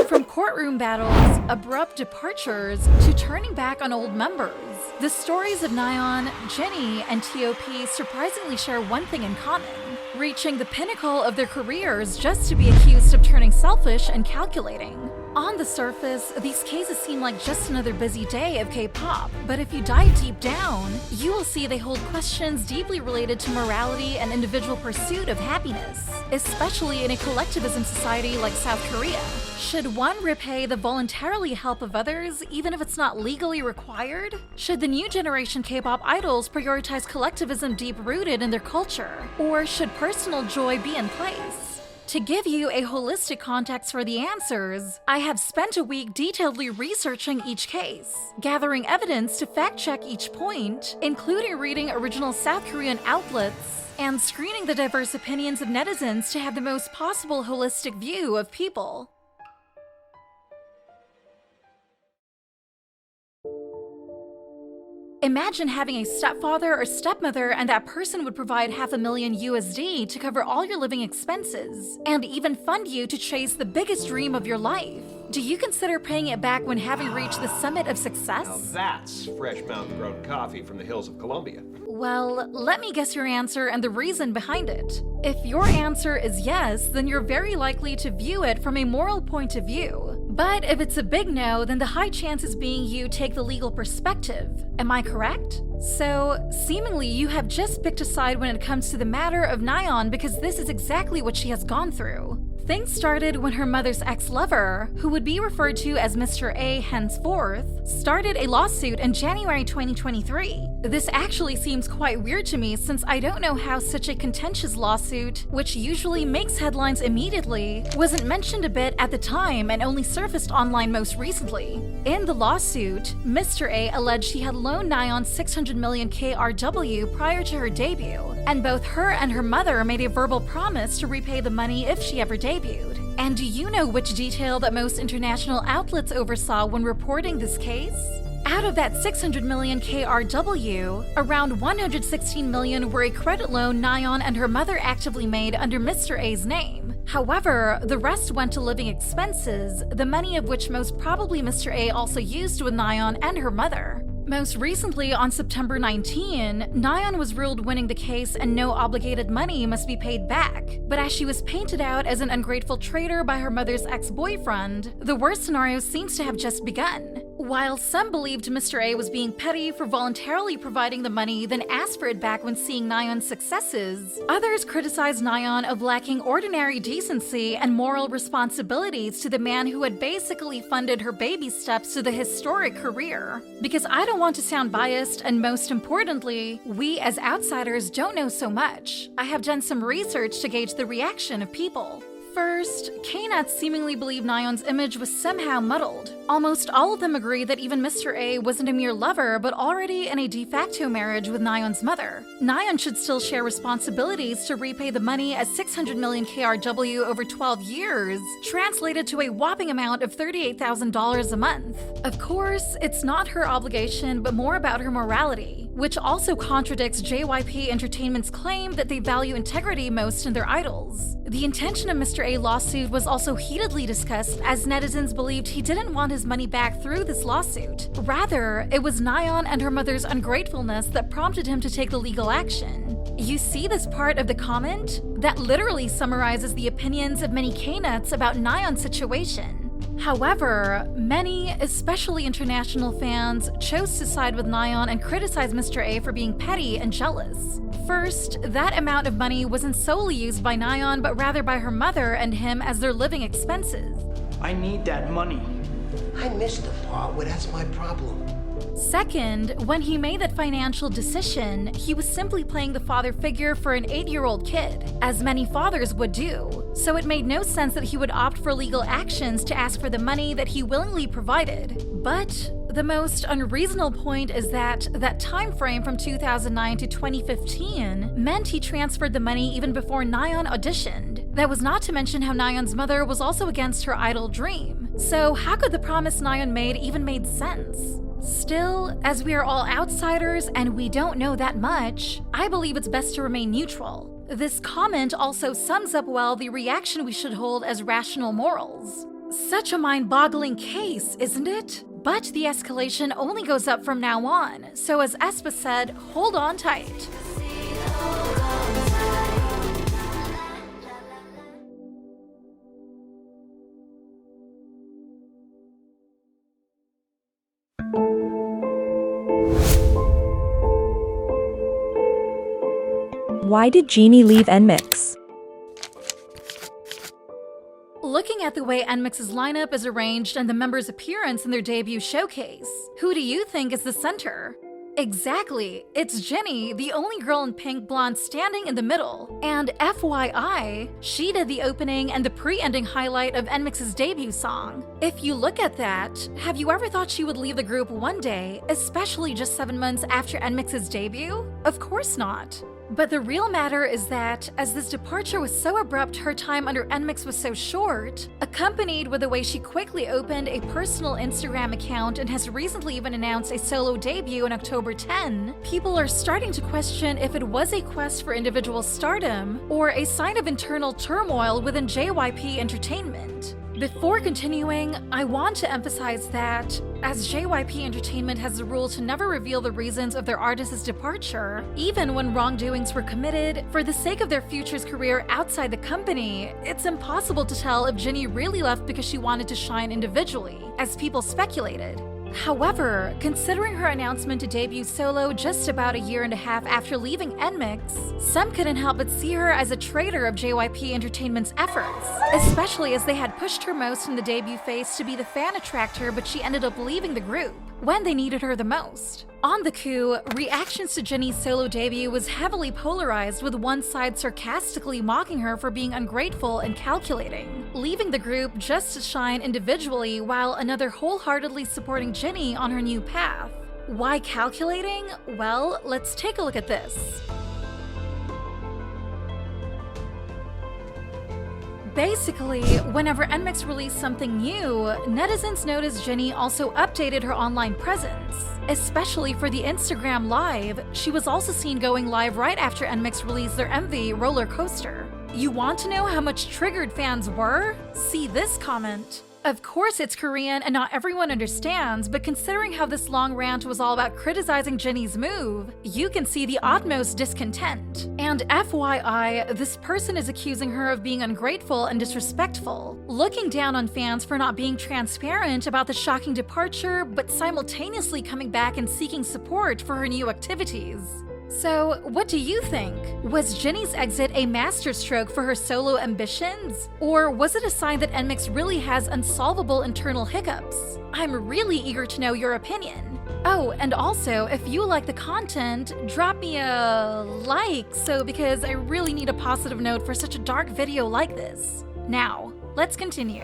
From courtroom battles, abrupt departures, to turning back on old members, the stories of Nyan, Jenny, and TOP surprisingly share one thing in common: reaching the pinnacle of their careers just to be accused of turning selfish and calculating. On the surface, these cases seem like just another busy day of K-pop, but if you dive deep down, you will see they hold questions deeply related to morality and individual pursuit of happiness, especially in a collectivism society like South Korea. Should one repay the voluntarily help of others, even if it's not legally required? Should the new generation K-pop idols prioritize collectivism deep-rooted in their culture? Or should personal joy be in place? To give you a holistic context for the answers, I have spent a week detailedly researching each case, gathering evidence to fact-check each point, including reading original South Korean outlets, and screening the diverse opinions of netizens to have the most possible holistic view of people. Imagine having a stepfather or stepmother and that person would provide $500,000 to cover all your living expenses, and even fund you to chase the biggest dream of your life. Do you consider paying it back when having reached the summit of success? Now that's fresh mountain-grown coffee from the hills of Colombia. Well, let me guess your answer and the reason behind it. If your answer is yes, then you're very likely to view it from a moral point of view. But if it's a big no, then the high chances being you take the legal perspective. Am I correct? So, seemingly you have just picked a side when it comes to the matter of Nyan because this is exactly what she has gone through. Things started when her mother's ex-lover, who would be referred to as Mr. A henceforth, started a lawsuit in January 2023. This actually seems quite weird to me since I don't know how such a contentious lawsuit, which usually makes headlines immediately, wasn't mentioned a bit at the time and only surfaced online most recently. In the lawsuit, Mr. A alleged he had loaned Nyan 600 million KRW prior to her debut, and both her and her mother made a verbal promise to repay the money if she ever debuted. And do you know which detail that most international outlets oversaw when reporting this case? Out of that 600 million KRW, around 116 million were a credit loan Nyan and her mother actively made under Mr. A's name. However, the rest went to living expenses, the money of which most probably Mr. A also used with Nyan and her mother. Most recently, on September 19, Nyan was ruled winning the case and no obligated money must be paid back. But as she was painted out as an ungrateful traitor by her mother's ex-boyfriend, the worst scenario seems to have just begun. While some believed Mr. A was being petty for voluntarily providing the money, then asked for it back when seeing Nyan's successes, others criticized Nyan of lacking ordinary decency and moral responsibilities to the man who had basically funded her baby steps to the historic career. Because I don't want to sound biased, and most importantly, we as outsiders don't know so much. I have done some research to gauge the reaction of people. First, K-Nuts seemingly believe Nyan's image was somehow muddled. Almost all of them agree that even Mr. A wasn't a mere lover, but already in a de facto marriage with Nyan's mother. Nyan should still share responsibilities to repay the money as 600 million KRW over 12 years, translated to a whopping amount of $38,000 a month. Of course, it's not her obligation, but more about her morality, which also contradicts JYP Entertainment's claim that they value integrity most in their idols. The intention of Mr. A lawsuit was also heatedly discussed as netizens believed he didn't want his money back through this lawsuit. Rather, it was Nyan and her mother's ungratefulness that prompted him to take the legal action. You see this part of the comment? That literally summarizes the opinions of many K-Nuts about Nyan's situation. However, many, especially international fans, chose to side with Nyan and criticize Mr. A for being petty and jealous. First, that amount of money wasn't solely used by Nyan, but rather by her mother and him as their living expenses. I need that money. I missed the part where that's my problem. Second, when he made that financial decision, he was simply playing the father figure for an 8-year-old kid, as many fathers would do. So it made no sense that he would opt for legal actions to ask for the money that he willingly provided. But the most unreasonable point is that time frame from 2009 to 2015 meant he transferred the money even before Nyan auditioned. That was not to mention how Nyan's mother was also against her idol dream. So how could the promise Nyan made even made sense? Still, as we are all outsiders and we don't know that much, I believe it's best to remain neutral. This comment also sums up well the reaction we should hold as rational morals. Such a mind-boggling case, isn't it? But the escalation only goes up from now on, so as Espa said, hold on tight. Why did Jeannie leave NMIXX? Looking at the way NMIXX's lineup is arranged and the members' appearance in their debut showcase, who do you think is the center? Exactly, it's Jennie, the only girl in pink blonde standing in the middle. And FYI, she did the opening and the pre-ending highlight of NMIXX's debut song. If you look at that, have you ever thought she would leave the group one day, especially just 7 months after NMIXX's debut? Of course not. But the real matter is that, as this departure was so abrupt, her time under NMIXX was so short, accompanied with the way she quickly opened a personal Instagram account and has recently even announced a solo debut on October 10, people are starting to question if it was a quest for individual stardom or a sign of internal turmoil within JYP Entertainment. Before continuing, I want to emphasize that, as JYP Entertainment has the rule to never reveal the reasons of their artist's departure, even when wrongdoings were committed, for the sake of their future's career outside the company, it's impossible to tell if Jennie really left because she wanted to shine individually, as people speculated. However, considering her announcement to debut solo just about a year and a half after leaving NMIXX, some couldn't help but see her as a traitor of JYP Entertainment's efforts, especially as they had pushed her most in the debut phase to be the fan attractor, but she ended up leaving the group when they needed her the most. On the coup, reactions to Jennie's solo debut was heavily polarized, with one side sarcastically mocking her for being ungrateful and calculating, leaving the group just to shine individually, while another wholeheartedly supporting Jennie on her new path. Why calculating? Well, let's take a look at this. Basically, whenever NMIXX released something new, netizens noticed Jennie also updated her online presence. Especially for the Instagram Live, she was also seen going live right after NMIXX released their MV Roller Coaster. You want to know how much triggered fans were? See this comment. Of course it's Korean and not everyone understands, but considering how this long rant was all about criticizing Jennie's move, you can see the utmost discontent. And FYI, this person is accusing her of being ungrateful and disrespectful, looking down on fans for not being transparent about the shocking departure, but simultaneously coming back and seeking support for her new activities. So, what do you think? Was Jennie's exit a masterstroke for her solo ambitions? Or was it a sign that NMIXX really has unsolvable internal hiccups? I'm really eager to know your opinion. Oh, and also, if you like the content, drop me a like, because I really need a positive note for such a dark video like this. Now, let's continue.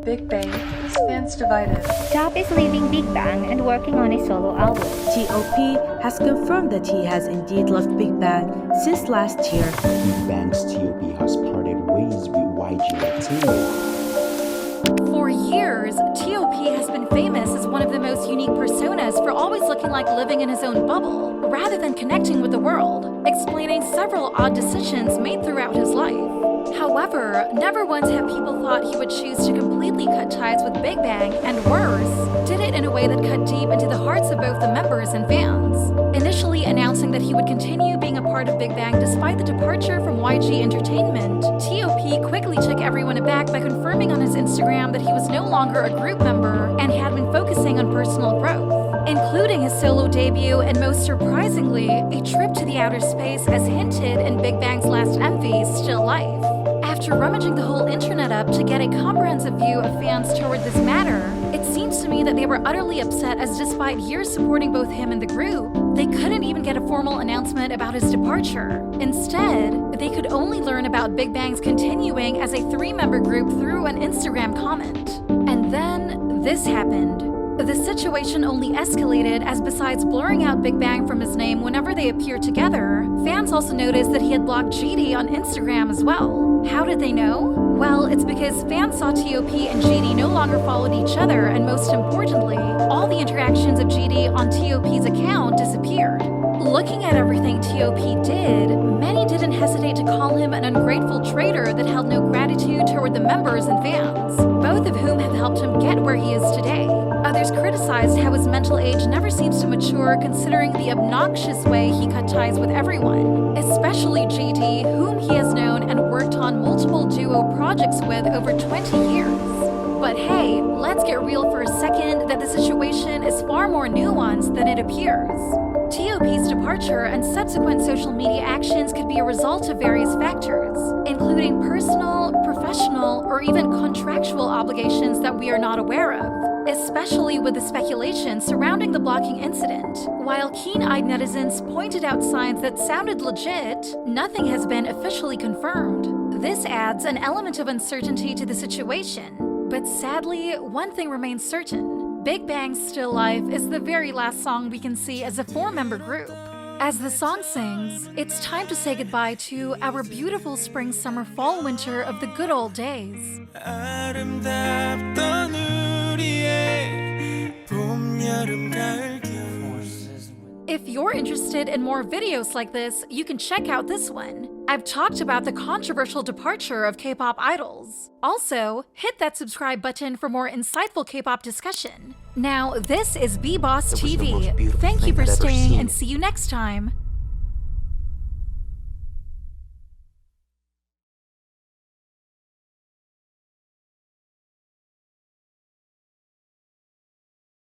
Big Bang stands divided. Top is leaving Big Bang and working on a solo album. T.O.P has confirmed that he has indeed left Big Bang since last year. Big Bang's T.O.P has parted ways with YG Entertainment. For years, T.O.P has been famous as one of the most unique personas for always looking like living in his own bubble, rather than connecting with the world, explaining several odd decisions made throughout his life. However, never once have people thought he would choose to completely cut ties with Big Bang, and worse, did it in a way that cut deep into the hearts of both the members and fans. Initially announcing that he would continue being a part of Big Bang despite the departure from YG Entertainment, T.O.P quickly took everyone aback by confirming on his Instagram that he was no longer a group member and had been focusing on personal growth, including his solo debut and, most surprisingly, a trip to the outer space as hinted in Big Bang's last MV, Still Life. After rummaging the whole internet up to get a comprehensive view of fans toward this matter, it seems to me that they were utterly upset, as despite years supporting both him and the group, they couldn't even get a formal announcement about his departure. Instead, they could only learn about Big Bang's continuing as a 3-member group through an Instagram comment. And then, this happened. The situation only escalated, as besides blurring out Big Bang from his name whenever they appeared together, fans also noticed that he had blocked GD on Instagram as well. How did they know? Well, it's because fans saw TOP and GD no longer followed each other, and most importantly, all the interactions of GD on TOP's account disappeared. Looking at everything TOP did, many didn't hesitate to call him an ungrateful traitor that held no gratitude toward the members and fans, both of whom have helped him get where he is today. Others criticized how his mental age never seems to mature considering the obnoxious way he cut ties with everyone, especially GD, whom he has known and worked on multiple duo projects with over 20 years. But hey, let's get real for a second that the situation is far more nuanced than it appears. TOP's departure and subsequent social media actions could be a result of various factors, including personal, professional, or even contractual obligations that we are not aware of, especially with the speculation surrounding the blocking incident. While keen-eyed netizens pointed out signs that sounded legit, nothing has been officially confirmed. This adds an element of uncertainty to the situation. But sadly, one thing remains certain. Big Bang's Still Life is the very last song we can see as a 4-member group. As the song sings, it's time to say goodbye to our beautiful spring, summer, fall, winter of the good old days. 아름답던 우리의 봄, 여름, 가을, 겨울. If you're interested in more videos like this, you can check out this one. I've talked about the controversial departure of K-pop idols. Also, hit that subscribe button for more insightful K-pop discussion. Now, this is B-Boss It was the TV. most beautiful Thank you thing for I'd ever staying seen. and see you next time.